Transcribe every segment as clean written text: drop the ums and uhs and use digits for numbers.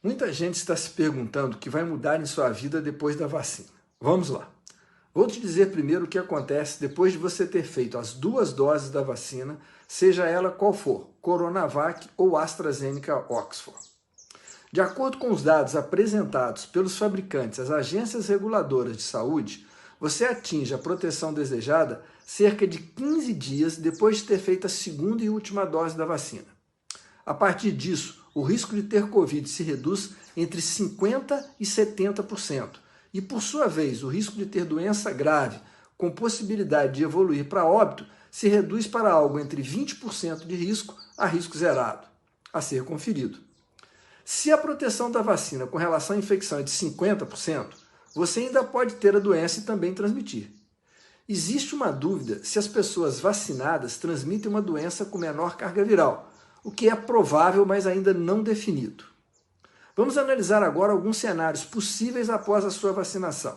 Muita gente está se perguntando o que vai mudar em sua vida depois da vacina. Vamos lá. Vou te dizer primeiro o que acontece depois de você ter feito as 2 doses da vacina, seja ela qual for, Coronavac ou AstraZeneca Oxford. De acordo com os dados apresentados pelos fabricantes às agências reguladoras de saúde, você atinge a proteção desejada cerca de 15 dias depois de ter feito a 2ª e última dose da vacina. A partir disso, o risco de ter Covid se reduz entre 50% e 70%. E, por sua vez, o risco de ter doença grave, com possibilidade de evoluir para óbito, se reduz para algo entre 20% de risco a risco zerado, a ser conferido. Se a proteção da vacina com relação à infecção é de 50%, você ainda pode ter a doença e também transmitir. Existe uma dúvida se as pessoas vacinadas transmitem uma doença com menor carga viral, o que é provável, mas ainda não definido. Vamos analisar agora alguns cenários possíveis após a sua vacinação.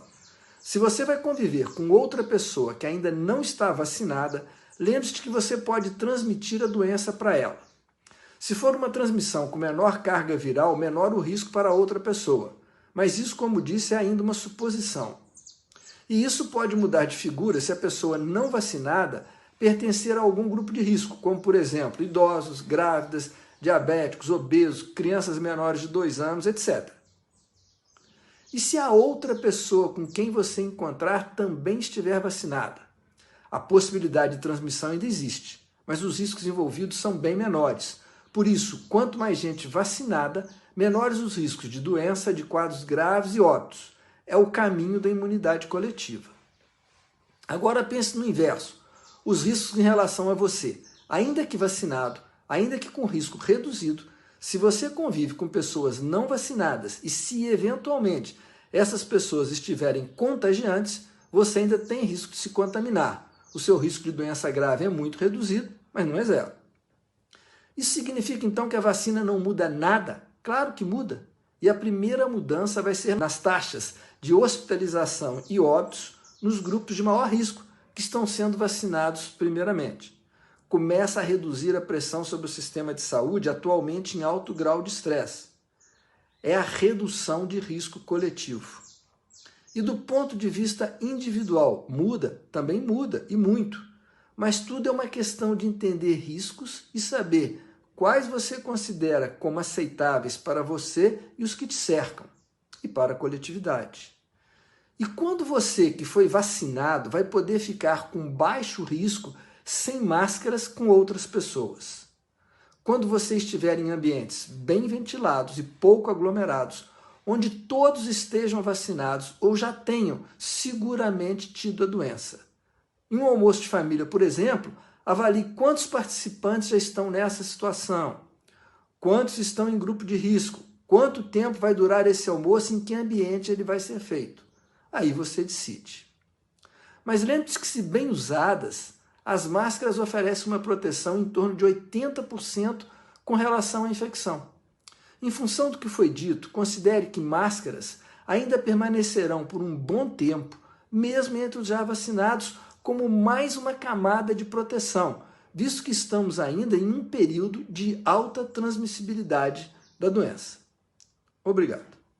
Se você vai conviver com outra pessoa que ainda não está vacinada, lembre-se de que você pode transmitir a doença para ela. Se for uma transmissão com menor carga viral, menor o risco para outra pessoa. Mas isso, como disse, é ainda uma suposição. E isso pode mudar de figura se a pessoa não vacinada pertencer a algum grupo de risco, como, por exemplo, idosos, grávidas, diabéticos, obesos, crianças menores de 2 anos, etc. E se a outra pessoa com quem você encontrar também estiver vacinada? A possibilidade de transmissão ainda existe, mas os riscos envolvidos são bem menores. Por isso, quanto mais gente vacinada, menores os riscos de doença, de quadros graves e óbitos. É o caminho da imunidade coletiva. Agora pense no inverso. Os riscos em relação a você, ainda que vacinado, ainda que com risco reduzido, se você convive com pessoas não vacinadas e se eventualmente essas pessoas estiverem contagiantes, você ainda tem risco de se contaminar. O seu risco de doença grave é muito reduzido, mas não é zero. Isso significa então que a vacina não muda nada? Claro que muda. E a primeira mudança vai ser nas taxas de hospitalização e óbitos nos grupos de maior risco, que estão sendo vacinados primeiramente. Começa a reduzir a pressão sobre o sistema de saúde, atualmente em alto grau de estresse. É a redução de risco coletivo. E do ponto de vista individual, muda? Também muda, e muito. Mas tudo é uma questão de entender riscos e saber quais você considera como aceitáveis para você e os que te cercam, e para a coletividade. E quando você que foi vacinado vai poder ficar com baixo risco sem máscaras com outras pessoas? Quando você estiver em ambientes bem ventilados e pouco aglomerados, onde todos estejam vacinados ou já tenham seguramente tido a doença. Em um almoço de família, por exemplo, avalie quantos participantes já estão nessa situação, quantos estão em grupo de risco, quanto tempo vai durar esse almoço, em que ambiente ele vai ser feito. Aí você decide. Mas lembre-se que, se bem usadas, as máscaras oferecem uma proteção em torno de 80% com relação à infecção. Em função do que foi dito, considere que máscaras ainda permanecerão por um bom tempo, mesmo entre os já vacinados, como mais uma camada de proteção, visto que estamos ainda em um período de alta transmissibilidade da doença. Obrigado.